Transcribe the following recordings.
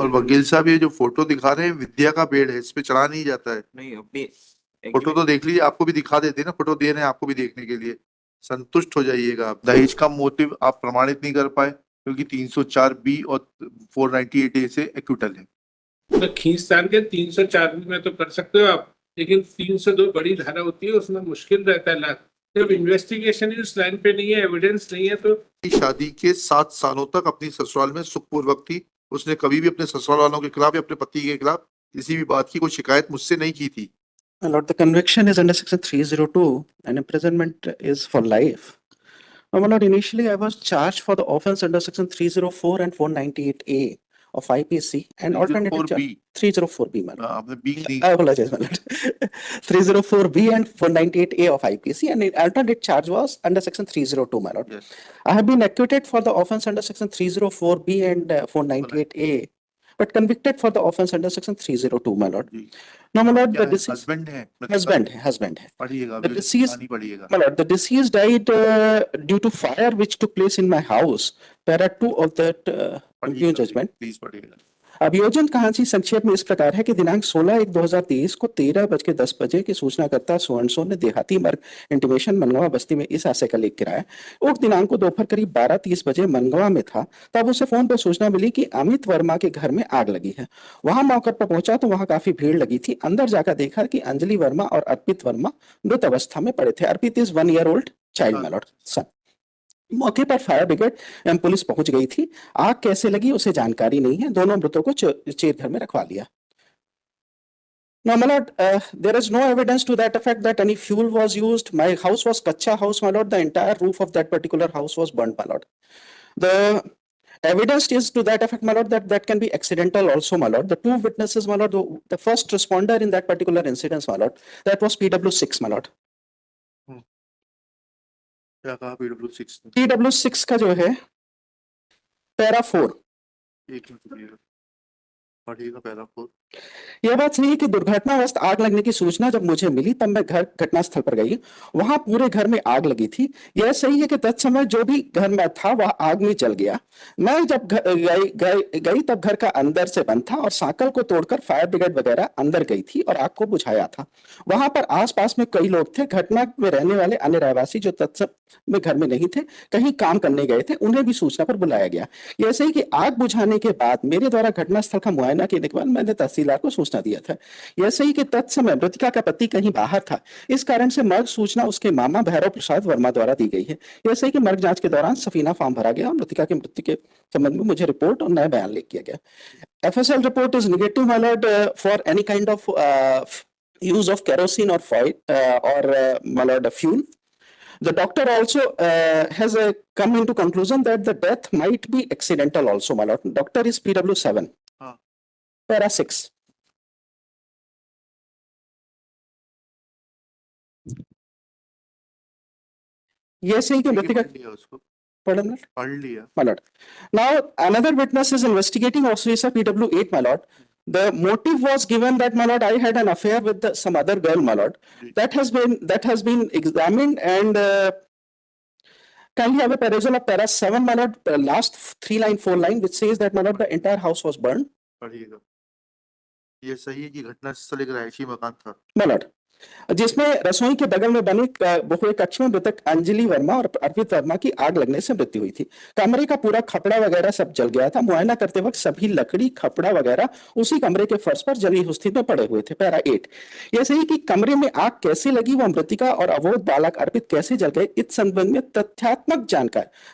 और वकील साहब ये जो फोटो दिखा रहे हैं विद्या का पेड़ है, इस पे चढ़ा नहीं जाता है। नहीं अपनी फोटो तो देख लीजिए, आपको भी दिखा देते हैं ना, फोटो दे रहे हैं आपको भी देखने के लिए, संतुष्ट हो जाइएगा आप। दहेज का मोटिव आप प्रमाणित नहीं कर पाए क्योंकि 304 बी और 498 ए से एक्विटल है। तो खींचतान के 304 में तो कर सकते हो आप, लेकिन 302 बड़ी धारा होती है, उसमें मुश्किल रहता है लाख। जब इन्वेस्टिगेशन उस लाइन पे नहीं है, एविडेंस नहीं है, तो शादी के 7 सालों तक अपनी ससुराल में सुखपूर्वक थी। उसने कभी भी अपने ससुराल वालों के खिलाफ या अपने पति के खिलाफ किसी भी बात की कोई शिकायत मुझसे नहीं की थी। My lord, the conviction is under section 302 and imprisonment is for life. My lord, initially I was charged for the offense under section 304 and 498A of IPC and alternative 304B. 304B, my lord. आपने B नहीं, I apologize, my lord. 304B and 498A of IPC, and the alternate charge was under section 302, my lord. yes. I have been acquitted for the offense under section 304B and 498A, but convicted for the offense under section 302, my lord. जी। Now, my lord, क्या the है? deceased husband है, husband hai. पढ़िएगा, The अभी deceased- कहानी पढ़िएगा। My lord, the deceased died due to fire which took place in my house. Para 2 of that impugned judgment. Please पढ़िएगा। अभियोजन कहानी संक्षेप में इस प्रकार है कि दिनांक 16/1/2023 को 13:10 बजे की सूचनाकर्ता सुवर्णसो ने देहाती मार्ग इंटीमेशन मनगवा बस्ती में इस आशय का लेख गिराया। उक्त दिनांक को दोपहर करीब 12:30 बजे मनगवा में था, तब उसे फोन पर सूचना मिली कि अमित वर्मा के घर में आग लगी है। वहां मौके पर पहुंचा तो वहां काफी भीड़ लगी थी। अंदर जाकर देखा कि अंजलि वर्मा और अर्पित वर्मा मृत अवस्था में पड़े थे। Arpit is 1 year old child, my lord son. मौके पर फायर ब्रिगेड एवं पुलिस पहुंच गई थी। आग कैसे लगी उसे जानकारी नहीं है। दोनों मृतों को चेत घर में रखवा लिया। Now, my lord, there is no evidence to that effect that any fuel was used. My house was kacha house, my lord. The entire roof of that particular house was burnt, my lord. The evidence is to that effect, my lord, that that can be accidental also, my lord. The two witnesses, my lord, the first responder in that particular incident, my lord, that was PW6, my lord. क्या कहा PW6 ने? PW6 का जो है para 4, एक minute रुकिएगा, पढ़िएगा para 4। यह बात सही है कि दुर्घटनावश आग लगने की सूचना जब मुझे मिली तब मैं घटनास्थल पर गई। वहां पूरे घर में आग लगी थी। यह सही है कि तत्समय जो भी घर में था वह आग में जल गया। मैं जब गई तब घर का अंदर से बंद था और सांकल को तोड़कर फायर ब्रिगेड वगैरह अंदर गई थी और आग को बुझाया था। वहां पर आसपास में कई लोग थे। घटना में रहने वाले अन्य रहवासी जो तत्समय घर में नहीं थे, कहीं काम करने गए थे, उन्हें भी सूचना पर बुलाया गया। यह सही कि आग बुझाने के बाद मेरे द्वारा घटनास्थल का मुआयना करने के बाद मैंने तहसीलदार को सूचना दिया था। यह सही कि तत्समय मृतिका का पति कहीं बाहर था, इस कारण से मर्ग सूचना उसके मामा भैरव प्रसाद वर्मा द्वारा दी गई है। यह सही कि मर्ग जांच के दौरान सफीना फॉर्म भरा गया और मृतिका की मृत्यु के संबंध में मुझे रिपोर्ट और नया बयान लिख किया गया। FSL report is negative, my Lord, for any kind of use of kerosene or foil my lord, fuel. The doctor also has come into conclusion that the death might be accidental also, my lord. Doctor is PW7. Para 6. ये सही कि मृतिका उसको पढ़ लिया। My lord. Now another witness is investigating officer PW8, my lord. The motive was given that, my lord, I had an affair with some other girl, my lord. That has been examined and kindly have a perusal of para 7, my lord, last 3 line 4 line, which says that, my lord, the entire house was burned. पढ़िएगा। ये सही है कि घटनास्थल एक रहायशी मकान था, My lord, जिसमें रसोई के बगल में बने बहुए कक्ष में मृतक अंजलि वर्मा और अर्पित वर्मा की आग लगने से मृत्यु हुई थी। कमरे का पूरा खपड़ा वगैरह सब जल गया था। मुआयना करते वक्त सभी लकड़ी खपड़ा वगैरह उसी कमरे के फर्श पर जली हुई स्थिति में पड़े हुए थे। पैरा 8, यह सही कि कमरे में आग कैसे लगी व मृतिका और अवोध बालक अर्पित कैसे जल गए, इस संबंध में तथ्यात्मक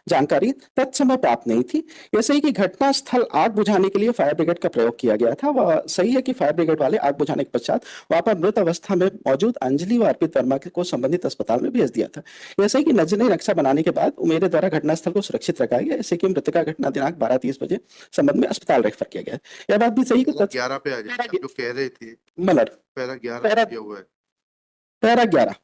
जानकारी तत्समय प्राप्त नहीं थी। यह सही कि घटनास्थल आग बुझाने के लिए फायर ब्रिगेड का प्रयोग किया गया था। वह सही है कि फायर ब्रिगेड वाले आग बुझाने के पश्चात वहां पर मृत अवस्था में मौजूद अंजलि व अर्पित वर्मा को संबंधित अस्पताल में भेज दिया था। ऐसे कि नजर नक्शा बनाने के बाद मेरे द्वारा घटनास्थल को सुरक्षित रखा गया। ऐसे कि मृतका घटना दिनांक 12:30 बजे संबंध में अस्पताल रेफर किया गया। यह बात भी सही कि 11 पे आ जाए जो कह रहे थे, मलर पैरा 11 दिया हुआ है। पैरा 11,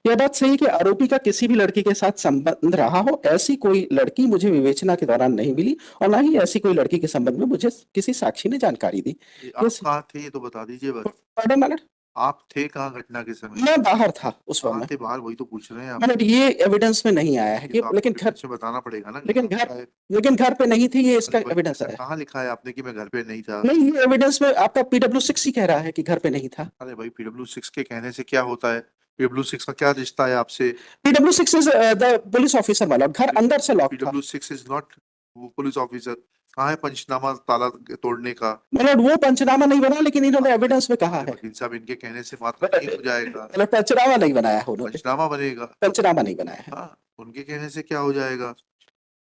यह बात सही कि आरोपी का किसी भी लड़की के साथ संबंध रहा हो, ऐसी कोई लड़की मुझे विवेचना के दौरान नहीं मिली और ना ही ऐसी कोई लड़की के संबंध में मुझे किसी साक्षी ने जानकारी दी। आप कहाँ थे ये तो बता दीजिए बस। Pardon, my lord? आप थे कहाँ घटना के समय? मैं बाहर था उस वक्त कहाँ में। थे बाहर, वही तो पूछ रहे हैं आप। मतलब ये एविडेंस में नहीं आया है ये कि, तो आपको लेकिन घर, witness में बताना पड़ेगा ना कि लेकिन कहाँ घर, है। लेकिन घर पे नहीं थी, ये इसका अरे भाई, एविडेंस ऐसा है। कहाँ लिखा है आपने कि मैं घर पे नहीं था? नहीं, ये एविडेंस में आपका PW6 ही कह रहा है कि घर पे नहीं था। अरे भाई, PW6 के कहने से क्या होता है? PW6 का क्या रिश्ता है आपसे? PW6 is the police officer वाला, घर अंदर से लॉक था। PW6 इज नॉट वो पुलिस ऑफिसर। कहाँ है पंचनामा ताला तोड़ने का? मतलब वो पंचनामा नहीं बना, लेकिन इन्होंने एविडेंस में कहा है। वकील साहब, इनके कहने से मात्र नहीं हो जाएगा, मतलब पंचनामा नहीं बनाया है उन्होंने, पंचनामा बनेगा। पंचनामा नहीं बनाया है। हाँ, उनके कहने से क्या हो जाएगा?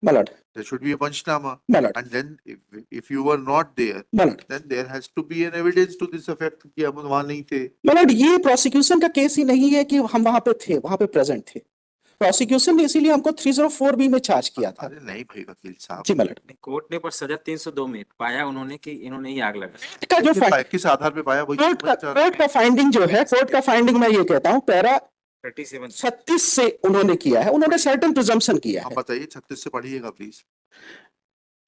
मलट, There should be a panchnama. मलट, And then if you were not there, मलट, then there has to be an evidence to this effect कि हम वहां नहीं थे। मलट, ये प्रोसिक्यूशन का केस ही नहीं है कि हम वहां पे थे, वहां पे प्रेजेंट थे। प्रोसिक्यूशन ने इसीलिए हमको 304B में चार्ज किया था। अरे नहीं भाई वकील साहब, जी मलट, कोर्ट ने पर सजा 302 में पाया उन्होंने कि इन्होंने ही आग लगाई। का जो किस आधार पे पाया वही कोर्ट समझ चाह रहे का फाइंडिंग जो है, कोर्ट का फाइंडिंग मैं ये कहता हूँ, पैरा 37 36 से उन्होंने किया है, उन्होंने सर्टेन प्रिजम्पशन किया हैं। आप है। बताइए 36 से पढ़िएगा प्लीज,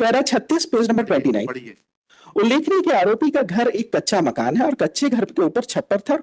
पैरा 36 पेज नंबर 29। पढ़िए। उल्लेखनीय कि आरोपी का घर एक कच्चा मकान है और कच्चे घर के ऊपर छप्पर था, और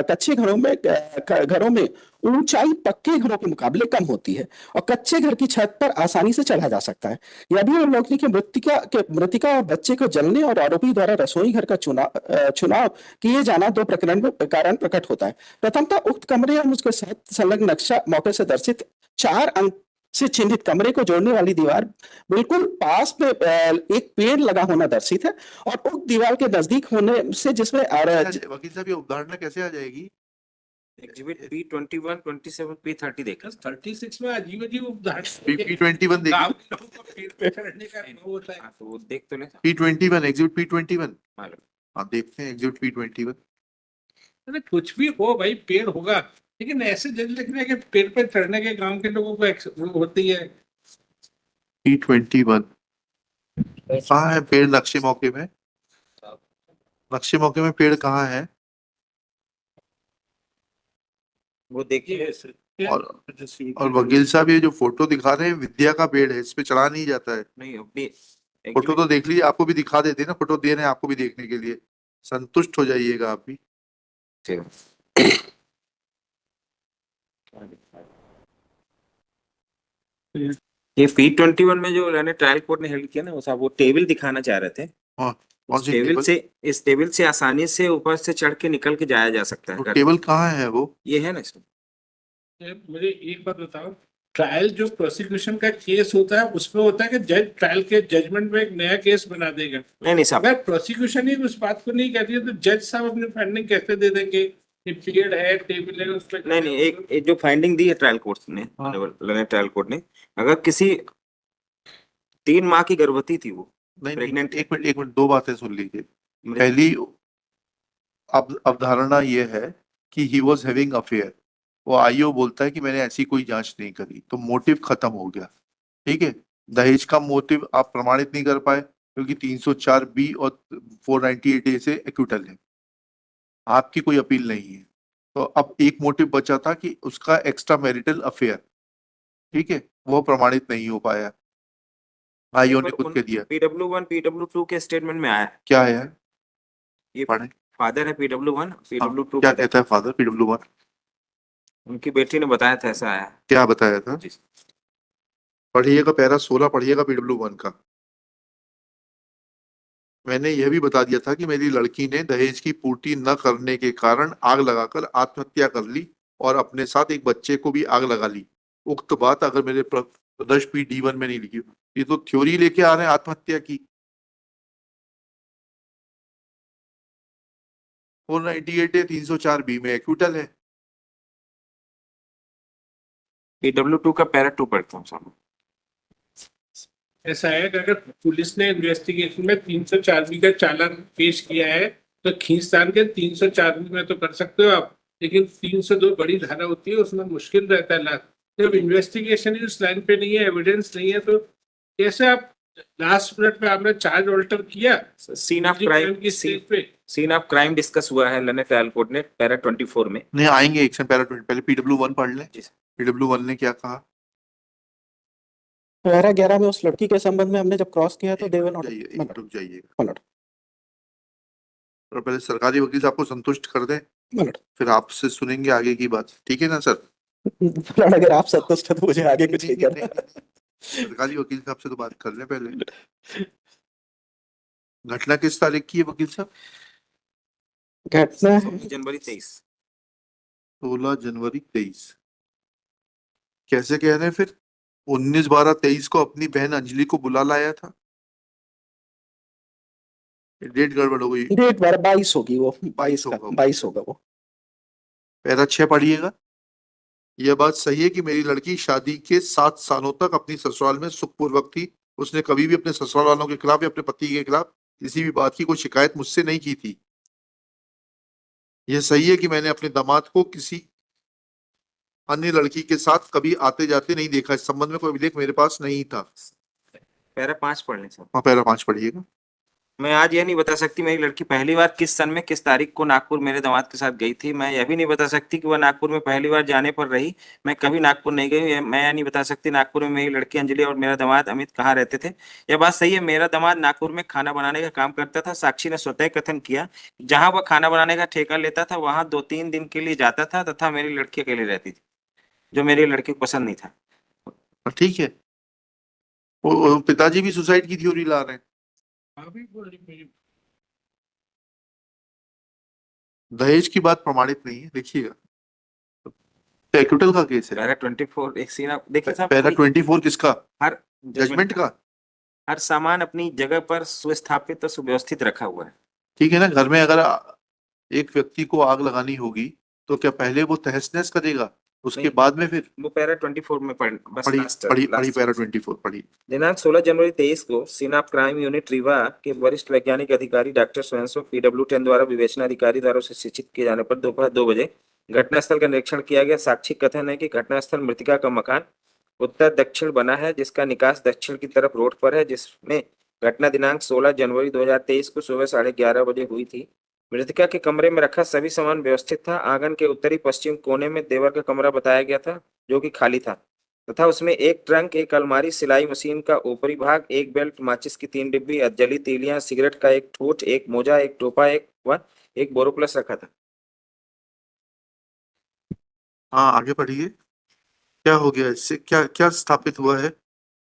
कच्चे घरों में ऊंचाई पक्के घरों के मुकाबले कम होती है और कच्चे घर की छत पर आसानी से चढ़ा जा सकता है। यह भी उल्लेखनीय कि मृतिका और बच्चे को जलने और आरोपी द्वारा रसोई घर का चुनाव किए जाना दो प्रकरण में कारण प्रकट होता है। प्रथमतः उक्त कमरे और उसके साथ संलग्न नक्शा मौके से दर्शित 4 अंक से चिन्हित कमरे को जोड़ने वाली दीवार बिल्कुल पास में एक पेड़ लगा होना दर्शित है और उक्त दीवार के नजदीक होने से जिसमें वकील साहब, ये उदाहरण कैसे आ जाएगी? एग्जिबिट P21 27 P30 देखा 36 में अजीब अजीब उदाहरण P21 देखिए। गाँव के लोगों को पेड़ पे चढ़ने का अनुभव होता है। हाँ, तो वो देख तो ले P21 एग्जिबिट P21 मालूम। आप देखते हैं एग्जिबिट P21। अरे कुछ भी हो भाई, पेड़ होगा, लेकिन ऐसे जज लिख रहे हैं कि पेड़ पे चढ़ने के गांव के लोगों को वो होती है। P21 कहाँ है पेड़? नक्शे मौके में, नक्शे मौके में पेड़ कहाँ है? वो देखिए और वकील साहब, ये जो फोटो दिखा रहे हैं विद्या का पेड़ है, इस पे चढ़ा नहीं जाता है। नहीं अपनी फोटो तो देख लीजिए, आपको भी दिखा देते ना, फोटो दे रहे हैं आपको भी देखने के लिए, संतुष्ट हो जाइएगा आप भी। ये P21 में जो मैंने ट्रायल कोर्ट ने हेल्ड किया ना, वो साहब वो टेबल दिखाना चाह रहे थे। कौन सी टेबल टेबल? से, इस टेबल से आसानी से ऊपर से चढ़ के निकल के जाया जा सकता वो है। टेबल कहाँ है वो? ये है ना इसमें। मुझे एक बात बताओ, ट्रायल जो प्रोसिक्यूशन का केस होता है उसमें होता है कि जज ट्रायल के जजमेंट में एक नया केस बना देगा। नहीं साहब, अगर प्रोसिक्यूशन ही उस बात को नहीं कहती है तो जज साहब अपनी फाइंडिंग कैसे दे देंगे? ये पेड़ है, टेबल है, उस पर नहीं एक जो फाइंडिंग दी है ट्रायल कोर्ट ने, ट्रायल कोर्ट ने, अगर किसी 3 माह की गर्भवती थी वो नहीं, प्रेग्नेंट, एक मिनट, दो बातें सुन लीजिए। पहली अवधारणा ये है कि ही वॉज हैविंग अफेयर, वो आईओ बोलता है कि मैंने ऐसी कोई जांच नहीं करी, तो मोटिव खत्म हो गया। ठीक है, दहेज का मोटिव आप प्रमाणित नहीं कर पाए क्योंकि 304B और 498A से एक्यूटल है, आपकी कोई अपील नहीं है। तो अब एक मोटिव बचा था कि उसका एक्स्ट्रा मैरिटल अफेयर, ठीक है, वो प्रमाणित नहीं हो पाया, आईओ ने खुद के दिया। PW1 PW2 के स्टेटमेंट में आया है। क्या है? ये पढ़े। फादर है PW1 PW2 क्या कहता है फादर PW1? उनकी बेटी ने बताया था ऐसा आया। क्या बताया था? जी। पढ़िएगा पैरा 16, पढ़िएगा PW1 का। मैंने यह भी बता दिया था कि मेरी लड़की ने दहेज की पूर्ति न करने के कारण आग लगाकर आत्महत्या कर ली और अपने साथ एक बच्चे को भी आग लगा ली। उक्त बात अगर मेरे प्रदर्श PD1 में नहीं लिखी, ये तो थ्योरी लेके आ रहे हैं आत्महत्या की। 498 है, 304B में एक्यूटल है। PW2 का पैरा 2 पढ़ता हूँ साहब। ऐसा है कि अगर पुलिस ने इन्वेस्टिगेशन में 304B का चालान पेश किया है तो खींचतान के 304B में तो कर सकते हो आप, लेकिन 302 बड़ी धारा होती है, उसमें मुश्किल रहता है लाख। जब इन्वेस्टिगेशन ही उस लाइन पे नहीं है, एविडेंस नहीं है, तो कैसे आप लास्ट मिनट में आपने चार्ज ऑल्टर किया? सीन ऑफ क्राइम की स्टेज पे सीन ऑफ क्राइम डिस्कस हुआ है लने ट्रायल कोर्ट ने पैरा 24 में। नहीं आएंगे एक्शन पैरा 20, पहले PW1 पढ़ लें। जी सर। PW1 ने क्या कहा? पैरा 11 में उस लड़की के संबंध में हमने जब क्रॉस किया तो देवन रुक जाइएगा। और पहले सरकारी वकील साहब को संतुष्ट कर दें, मिनट। फिर आपसे सुनेंगे आगे की बात, ठीक है ना सर? मिनट, अगर आप संतुष्ट हैं तो मुझे आगे कुछ नहीं करना। सरकारी वकील साहब से तो बात कर लें पहले। घटना किस तारीख की है वकील साहब? घटना 16 जनवरी 23। 16 जनवरी 23। कैसे कह रहे हैं फिर? 19/12/23 को अपनी बहन अंजलि को बुला लाया था। डेट गड़बड़ हो गई। डेट 22 होगी, वो 22 का, होगा। 22 होगा वो। पैरा 6 पढ़िएगा। यह बात सही है कि मेरी लड़की शादी के 7 सालों तक अपनी ससुराल में सुखपूर्वक थी। उसने कभी भी अपने ससुराल वालों के खिलाफ या अपने पति के खिलाफ किसी भी बात की कोई शिकायत मुझसे नहीं की थी। यह सही है कि मैंने अपने दामाद को किसी अन्य लड़की के साथ कभी आते जाते नहीं देखा। इस संबंध में कोई अभिलेख मेरे पास नहीं था। पैरा 5 पढ़ लें सर। हाँ, पैरा 5 पढ़िएगा। मैं आज यह नहीं बता सकती मेरी लड़की पहली बार किस सन में किस तारीख को नागपुर मेरे दामाद के साथ गई थी। मैं यह भी नहीं बता सकती कि वह नागपुर में पहली बार जाने पर रही। मैं कभी नागपुर नहीं गई। मैं यह नहीं बता सकती नागपुर में मेरी लड़की अंजलि और मेरा दामाद अमित कहाँ रहते थे। यह बात सही है, मेरा दामाद नागपुर में खाना बनाने का काम करता था। साक्षी ने स्वतः कथन किया, जहां वह खाना बनाने का ठेका लेता था वहां 2-3 दिन के लिए जाता था तथा मेरी लड़की अकेली रहती थी, जो मेरी लड़की को पसंद नहीं था। ठीक है। वो पिताजी भी सुसाइड की थ्योरी ला रहे हैं। अभी बोली मेरी दहेज की बात प्रमाणित नहीं है, देखिएगा। तो एक्विटल का केस है। पैरा 24 एक सीन आप देखिए साहब, पैरा कोई 24 किसका? हर जजमेंट का। हर सामान अपनी जगह पर सुस्थापित और सुव्यवस्थित रखा हुआ है। ठीक है ना। घर में अगर एक व्यक्ति को आग लगानी होगी तो क्या पहले वो तहस नहस करेगा, उसके नहीं। बाद में फिर? वो पैरा 24 में बस पढ़ी लास्ट पढ़ी पढ़ी लास्ट पैरा 24 पढ़ी। दिनांक 16 जनवरी 23 को scene of crime unit Rewa के वरिष्ठ वैज्ञानिक अधिकारी डॉक्टर स्वयंसो PW10 द्वारा विवेचना अधिकारी द्वारा उसे शिक्षित किए जाने पर दोपहर 2 बजे घटनास्थल का निरीक्षण किया गया। साक्षी कथन है कि घटनास्थल मृतिका का मकान उत्तर दक्षिण बना है, जिसका निकास दक्षिण की तरफ रोड पर है, जिसमें घटना दिनांक 16 जनवरी 2023 को सुबह 11:30 बजे हुई थी। मृतिका के कमरे में रखा सभी सामान व्यवस्थित था। आंगन के उत्तरी पश्चिम कोने में देवर का कमरा बताया गया था, जो कि खाली था तथा उसमें एक ट्रंक, एक अलमारी, सिलाई मशीन का ऊपरी भाग, एक बेल्ट, माचिस की 3 डिब्बी, जली तीलियां, सिगरेट का एक ठूठ, एक मोजा, एक टोपा, एक बोरोप्लस रखा था। हाँ, आगे पढ़िए। क्या हो गया इससे? क्या क्या स्थापित हुआ है?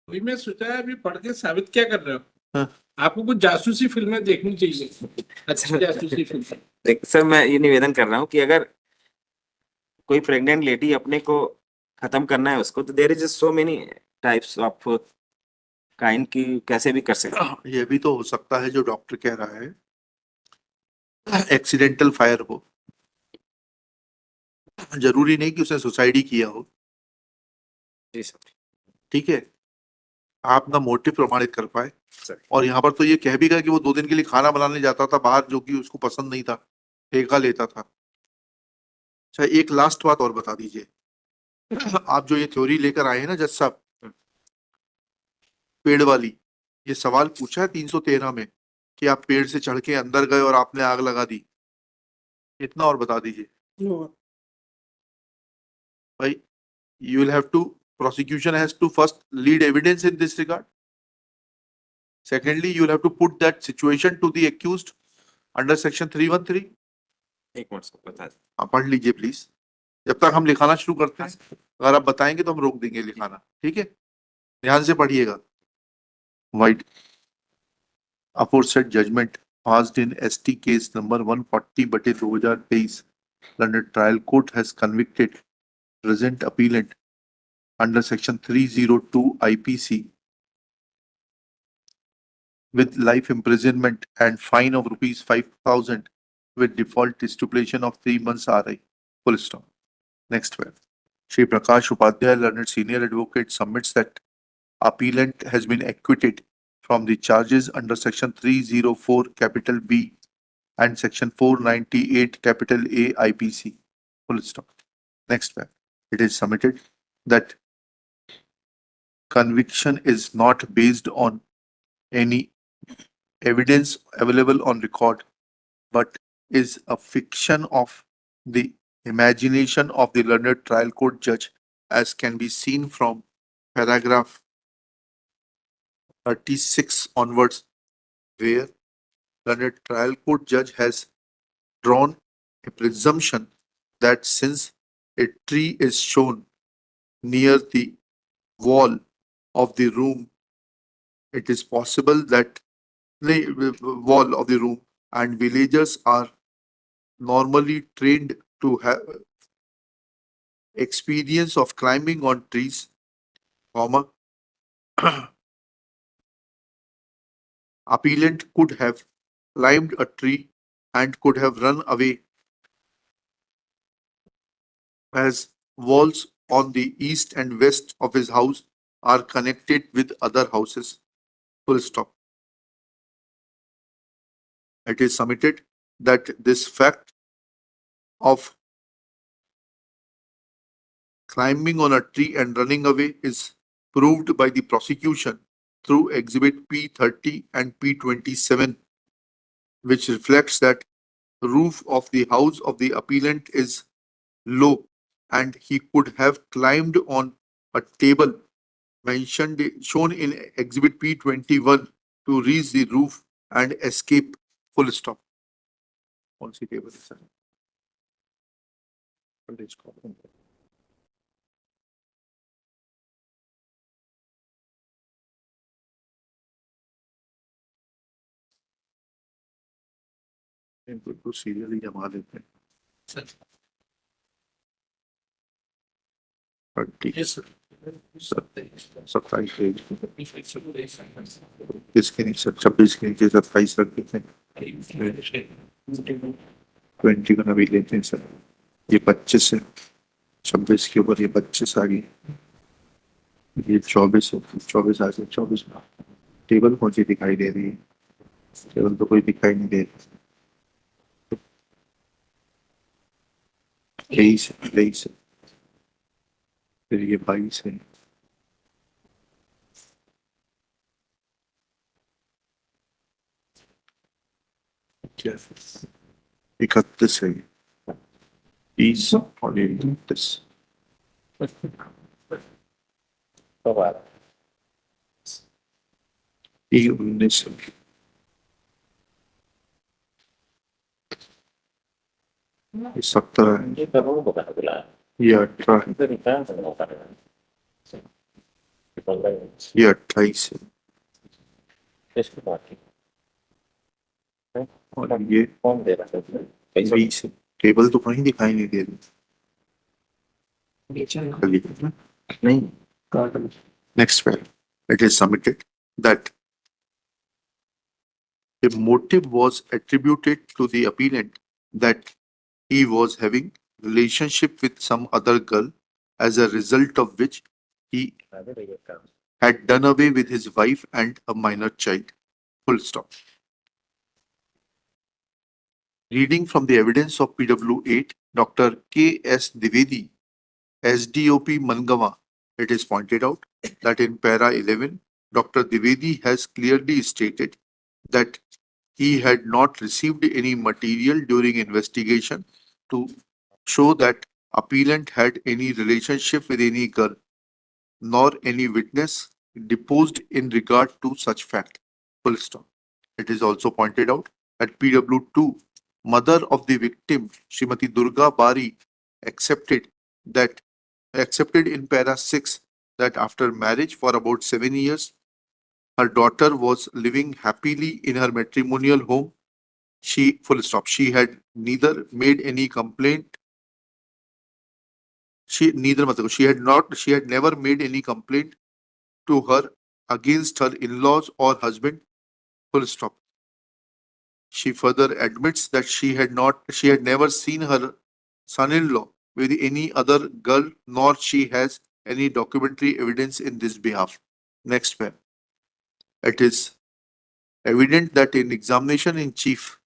वही मैं सोचा है, अभी पढ़ के साबित क्या कर रहे हो? हाँ। आपको कुछ जासूसी फिल्में देखनी चाहिए, अच्छी जासूसी फिल्म। देख सर, मैं ये निवेदन कर रहा हूँ कि अगर कोई प्रेग्नेंट लेडी अपने को खत्म करना है उसको, तो there is so many types of kind की कैसे भी कर सकते हैं। ये भी तो हो सकता है जो डॉक्टर कह रहा है, एक्सीडेंटल फायर हो। जरूरी नहीं कि उसने सुसाइड ही किया हो। जी सर। ठीक है। आप ना मोटिव प्रमाणित कर पाए। सर। और यहाँ पर तो ये कह भी गया कि वो 2 दिन के लिए खाना बनाने जाता था बाहर, जो कि उसको पसंद नहीं था, ठेका लेता था। अच्छा, एक लास्ट बात और बता दीजिए। आप जो ये थ्योरी लेकर आए हैं ना जज साहब, पेड़ वाली, ये सवाल पूछा है 313 में कि आप पेड़ से चढ़ के अंदर गए और आपने आग लगा दी। इतना और बता दीजिए भाई। You will have to, prosecution has to first lead evidence in this regard. Secondly, you will have to put that situation to the accused under section 313. एक मिनट सर, बता दें। आप पढ़ लीजिए प्लीज, जब तक हम लिखाना शुरू करते हैं। अगर आप बताएंगे तो हम रोक देंगे लिखाना, ठीक है? ध्यान से पढ़िएगा। White aforesaid judgment passed in ST case number 140/2023 London Trial Court has convicted present appellant under section 302 IPC with life imprisonment and fine of rupees 5,000 with default stipulation of 3 months RI. Full stop. Next one. Shri Prakash Upadhyay, learned senior advocate, submits that appellant has been acquitted from the charges under section 304 capital B and section 498 capital A IPC. Full stop. Next one. It is submitted that conviction is not based on any evidence available on record, but is a fiction of the imagination of the learned trial court judge, as can be seen from paragraph 36 onwards, where learned trial court judge has drawn a presumption that since a tree is shown near the wall of the room, it is possible that the wall of the room, and villagers are normally trained to have experience of climbing on trees, comma, appellant could have climbed a tree and could have run away as walls on the east and west of his house are connected with other houses. Full stop. It is submitted that this fact of climbing on a tree and running away is proved by the prosecution through Exhibit P30 and P27, which reflects that the roof of the house of the appellant is low and he could have climbed on a table shown in Exhibit P21 to reach the roof and escape. Full stop. कौन सी table है sir? इनको तो serially जमा देते हैं। 30, 27 page किसके नहीं sir? 26 के नीचे 27 रख देते हैं। 20 का भी लेते हैं सर। ये 25 है, 26 के ऊपर ये 25 आ गई, ये 24 है, 24 आ गई, 24 टेबल कौन सी दिखाई दे रही है? टेबल तो कोई दिखाई नहीं दे रही। 23 है, फिर ये 22 है, क्या 31 है, 30 और 31 ये 19 है, ये 17 है, ये 18 है, ये 28 है और ये 20 है। टेबल तो कहीं दिखाई नहीं दे रही। नहीं। Next one. It is submitted that a motive was attributed to the appellant that he was having relationship with some other girl, as a result of which he had done away with his wife and a minor child. Full stop. Reading from the evidence of PW8, Dr. K.S. Dwivedi, SDOP Mangawa, it is pointed out that in para 11, Dr. Dwivedi has clearly stated that he had not received any material during investigation to show that appellant had any relationship with any girl, nor any witness deposed in regard to such fact. Full stop. It is also pointed out that PW2, mother of the victim, Srimati Durga Bari, accepted in para 6 that after marriage for about 7 years, her daughter was living happily in her matrimonial home. She had neither made any complaint. She had never made any complaint to her against her in-laws or husband. Full stop. She further admits that she had never seen her son-in-law with any other girl, nor she has any documentary evidence in this behalf. Next pair. It is evident that in examination in chief,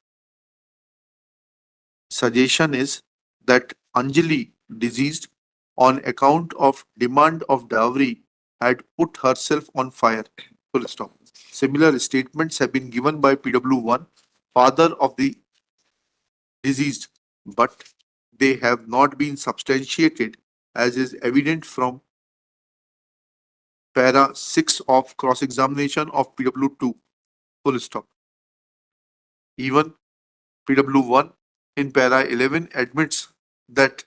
suggestion is that Anjali, deceased, on account of demand of dowry, had put herself on fire. Full stop. Similar statements have been given by PW1, father of the deceased, but they have not been substantiated, as is evident from para 6 of cross-examination of PW2. Full stop. Even PW1 in para 11 admits that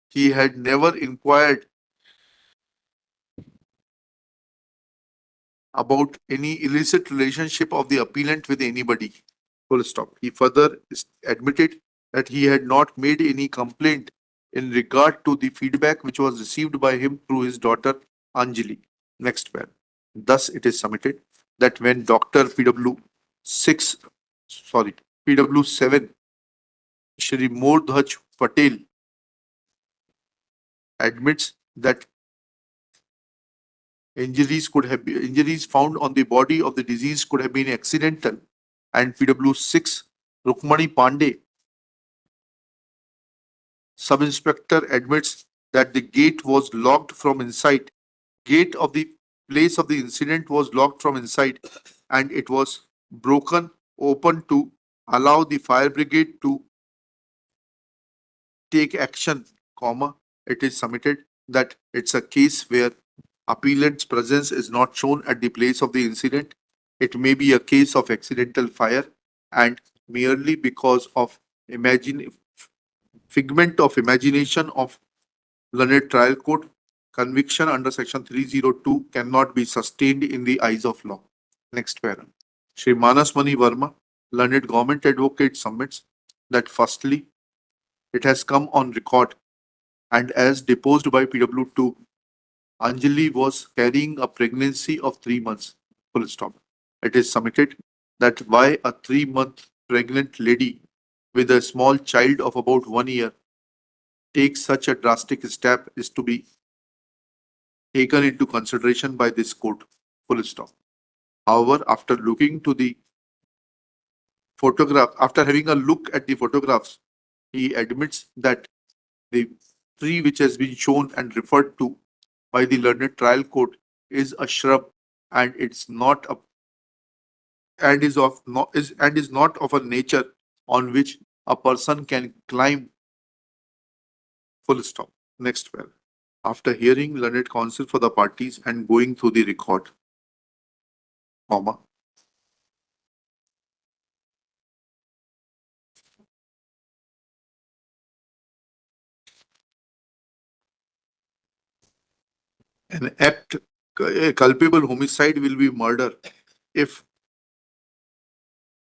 he had never inquired about any illicit relationship of the appellant with anybody. Full stop. He further admitted that he had not made any complaint in regard to the feedback which was received by him through his daughter Anjali. Next paragraph. Thus, it is submitted that when Dr. PW7, Shri Mordhaj Patel admits that injuries found on the body of the deceased could have been accidental, and PW6 Rukmani Pandey, sub-inspector, admits that the gate was locked from inside. Gate of the place of the incident was locked from inside, and it was broken open to allow the fire brigade to take action, comma. It is submitted that it's a case where appellant's presence is not shown at the place of the incident. It may be a case of accidental fire, and merely because of figment of imagination of learned trial court, conviction under section 302 cannot be sustained in the eyes of law. Next paragraph. Shri Manas Mani Verma, learned government advocate, submits that firstly, it has come on record, and as deposed by PW2, Anjali was carrying a pregnancy of 3 months. Full stop. It is submitted that why a 3-month pregnant lady with a small child of about 1 year takes such a drastic step is to be taken into consideration by this court. Full stop. However, after looking to the photograph, after having a look at the photographs, he admits that the tree which has been shown and referred to by the learned trial court is a shrub, and it's not a and is not of a nature on which a person can climb. Full stop. Next paragraph. After hearing learned counsel for the parties and going through the record, comma, an act, a culpable homicide will be murder if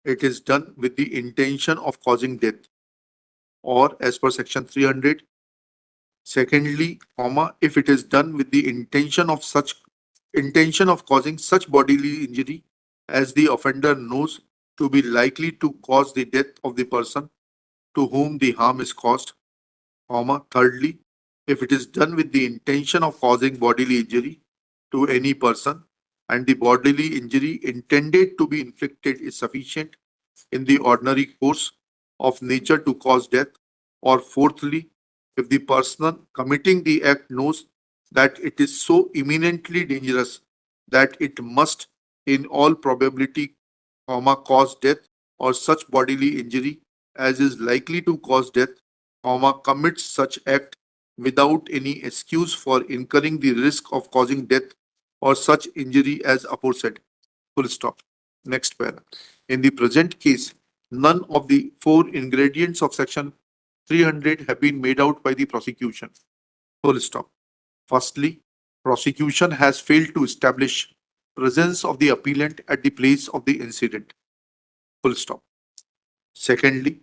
it is done with the intention of causing death, or as per section 300. Secondly, comma, if it is done with the intention of causing such bodily injury as the offender knows to be likely to cause the death of the person to whom the harm is caused, comma. Thirdly, if it is done with the intention of causing bodily injury to any person and the bodily injury intended to be inflicted is sufficient in the ordinary course of nature to cause death, or fourthly, if the person committing the act knows that it is so imminently dangerous that it must in all probability, comma, cause death or such bodily injury as is likely to cause death, comma, commits such act without any excuse for incurring the risk of causing death or such injury as aforesaid. Full stop. Next paragraph. In the present case, none of the 4 ingredients of section 300 have been made out by the prosecution. Full stop. Firstly, prosecution has failed to establish presence of the appellant at the place of the incident. Full stop. Secondly,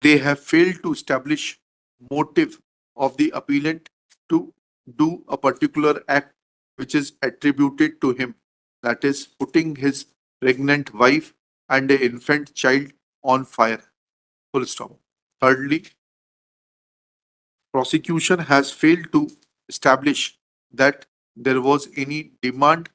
they have failed to establish motive of the appellant to do a particular act which is attributed to him, that is, putting his pregnant wife and an infant child on fire. Full stop. Thirdly, prosecution has failed to establish that there was any demand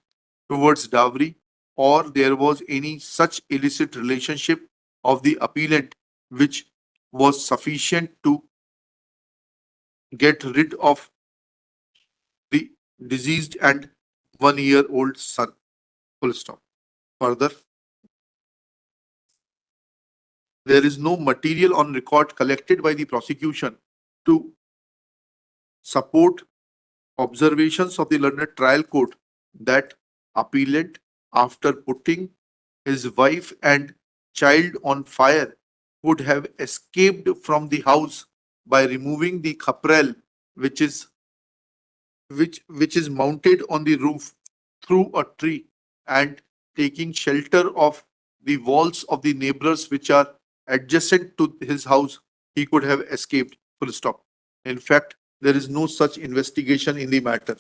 towards dowry or there was any such illicit relationship of the appellant which was sufficient to get rid of the deceased and 1-year-old son. Full stop. Further, there is no material on record collected by the prosecution to support observations of the learned trial court that appellant, after putting his wife and child on fire, would have escaped from the house by removing the khaprel, which is mounted on the roof through a tree, and taking shelter of the walls of the neighbors which are adjacent to his house, he could have escaped. Full stop. In fact, there is no such investigation in the matter.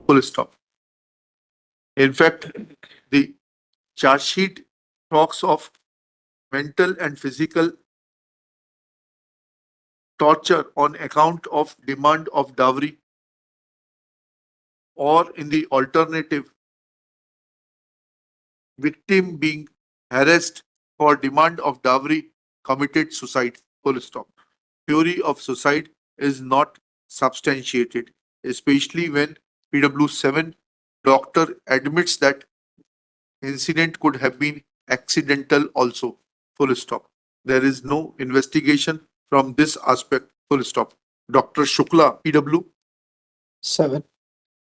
Full stop. In fact, the charge sheet talks of mental and physical torture on account of demand of dowry, or in the alternative, victim being harassed for demand of dowry committed suicide. Full stop. Theory of suicide is not substantiated, especially when PW7 doctor admits that incident could have been accidental also. Full stop. There is no investigation from this aspect. Full stop. Dr. Shukla, PW 7.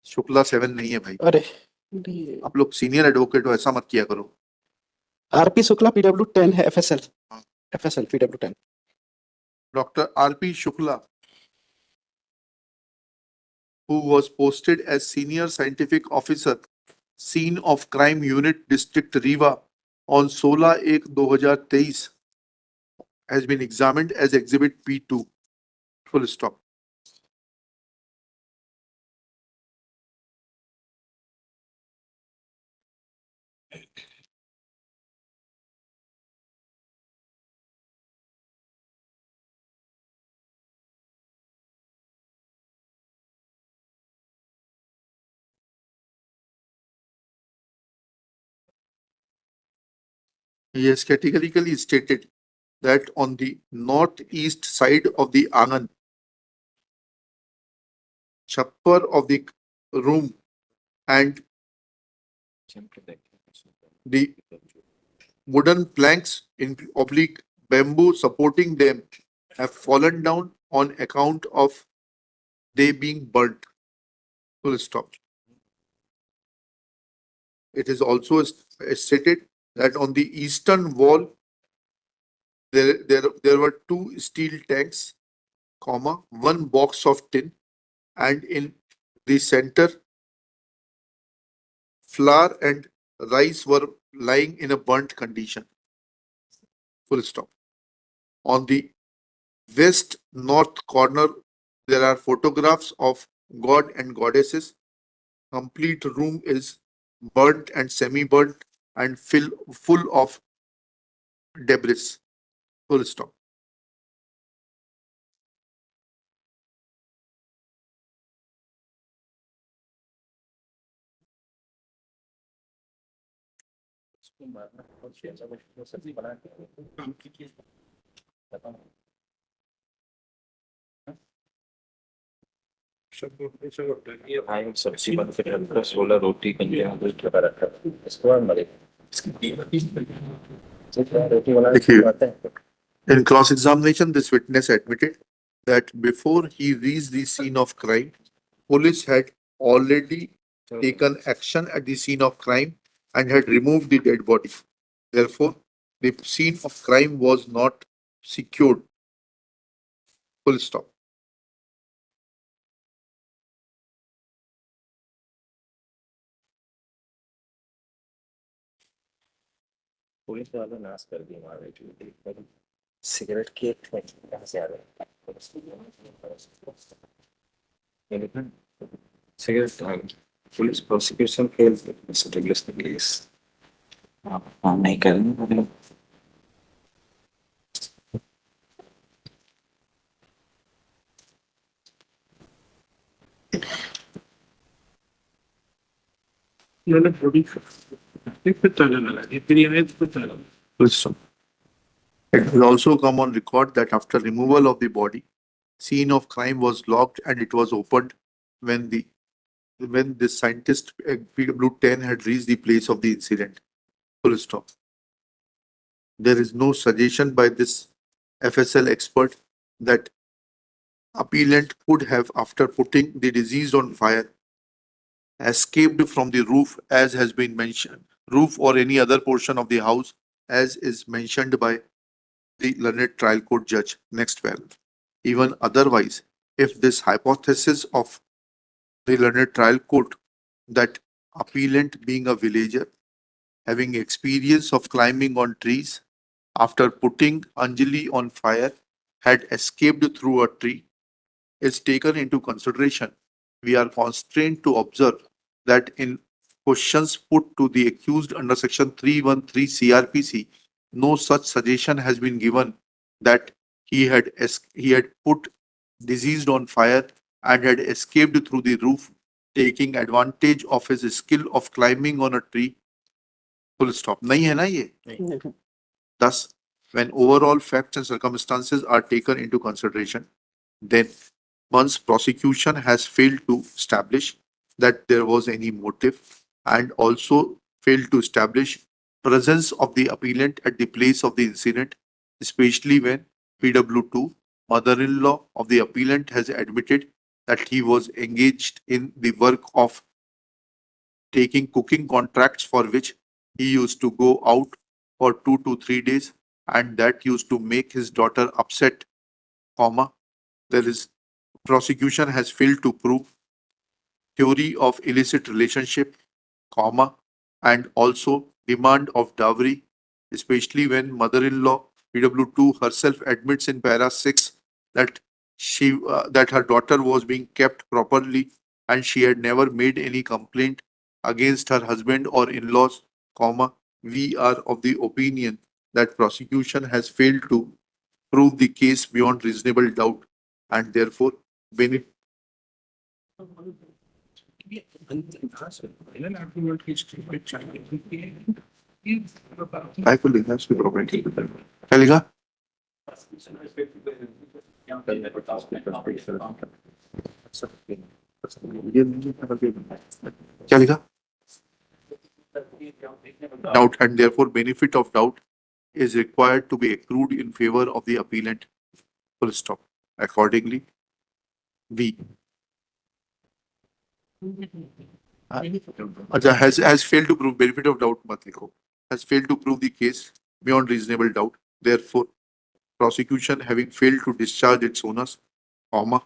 Shukla 7 नहीं है भाई. अरे आप लोग senior advocate हो, ऐसा मत किया करो. आरपी शुक्ला PW 10 है FSL. हाँ. FSL PW 10. Dr. R.P. Shukla, who was posted as Senior Scientific Officer, Scene of Crime Unit, District Rewa, on 16/1/2023, has been examined as Exhibit P2. Full stop. He has categorically stated that on the northeast side of the angan, chapper of the room, and the wooden planks in oblique bamboo supporting them have fallen down on account of they being burnt. Full stop. It is also stated that on the eastern wall there were 2 steel tanks, comma, 1 box of tin, and in the center flour and rice were lying in a burnt condition. Full stop. On the west north corner there are photographs of god and goddesses. Complete room is burnt and semi-burnt and full of debris. Full stop. भाई सब्जी बन के रखा, 16 रोटी कंजन दूध लगा रखा, इसके बाद मरे. रोटी बना देखिए. आते हैं. In cross-examination, this witness admitted that before he reached the scene of crime, police had already taken action at the scene of crime and had removed the dead body. Therefore, the scene of crime was not secured. Full stop. Police वाले नाश कर दिए हमारे cigarette के कहाँ से आ रहे हैं. Cigarette police prosecution fail case आप काम नहीं करेंगे. उन्होंने बॉडी फिर ताला लगा दिया, फिर ये आए तो फिर ताला. Full stop. It will also come on record that after removal of the body, scene of crime was locked and it was opened when the scientist PW10 had reached the place of the incident. Full stop. There is no suggestion by this FSL expert that appellant could have, after putting the deceased on fire, escaped from the roof as has been mentioned, roof or any other portion of the house as is mentioned by the learned trial court judge. Next paragraph. Even otherwise, if this hypothesis of the learned trial court that appellant being a villager having experience of climbing on trees after putting Anjali on fire had escaped through a tree is taken into consideration, we are constrained to observe that in questions put to the accused under section 313 CRPC, no such suggestion has been given that he had put deceased on fire and had escaped through the roof, taking advantage of his skill of climbing on a tree. Full stop. नहीं है ना ये? Thus, when overall facts and circumstances are taken into consideration, then once prosecution has failed to establish that there was any motive and also failed to establish presence of the appellant at the place of the incident, especially when PW2, mother-in-law of the appellant, has admitted that he was engaged in the work of taking cooking contracts for which he used to go out for 2 to 3 days and that used to make his daughter upset, comma, there is prosecution has failed to prove theory of illicit relationship, comma, and also demand of dowry, especially when mother-in-law PW2 herself admits in para 6 that that her daughter was being kept properly and she had never made any complaint against her husband or in-laws, comma, we are of the opinion that prosecution has failed to prove the case beyond reasonable doubt and therefore benefit. I को लिखना है उसकी property क्या लिखा क्या लिखा doubt and therefore benefit of doubt is required to be accrued in favor of the appellant. Full stop. Accordingly, we has failed to prove benefit of doubt मत लिखो has failed to prove the case beyond reasonable doubt. Therefore, prosecution having failed to discharge its onus, comma,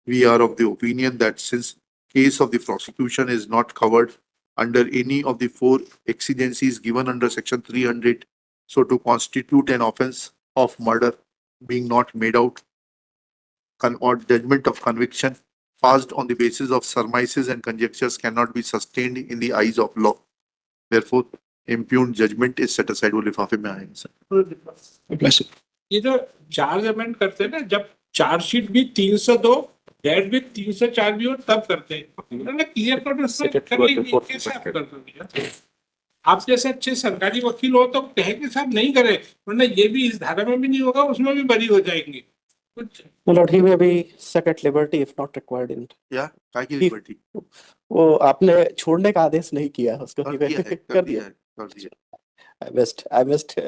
we are of the opinion that since case of the prosecution is not covered under any of the 4 exigencies given under section 300, so to constitute an offense of murder being not made out, or judgment of conviction passed on the basis of surmises and conjectures cannot be sustained in the eyes of law. Therefore, impugned judgment is set aside. वो लिफाफे में आए sir. ये जो charge amend करते हैं ना, जब चार्जशीट भी 302 डेट भी 304 भी हो तब करते हैं, उन्होंने क्लियर कट उसमें कर ली, कैसे आप कर दोगे? आप जैसे अच्छे सरकारी वकील हो तो कहेंगे साहब नहीं करे, वरना ये भी इस धारा में भी नहीं होगा, उसमें भी बरी हो जाएंगे। My lord, he may be set at liberty if not required in. या काय की लिबर्टी वो आपने छोड़ने का आदेश नहीं किया उसको, कर दिया है, कर दिया है, कर दिया है। I missed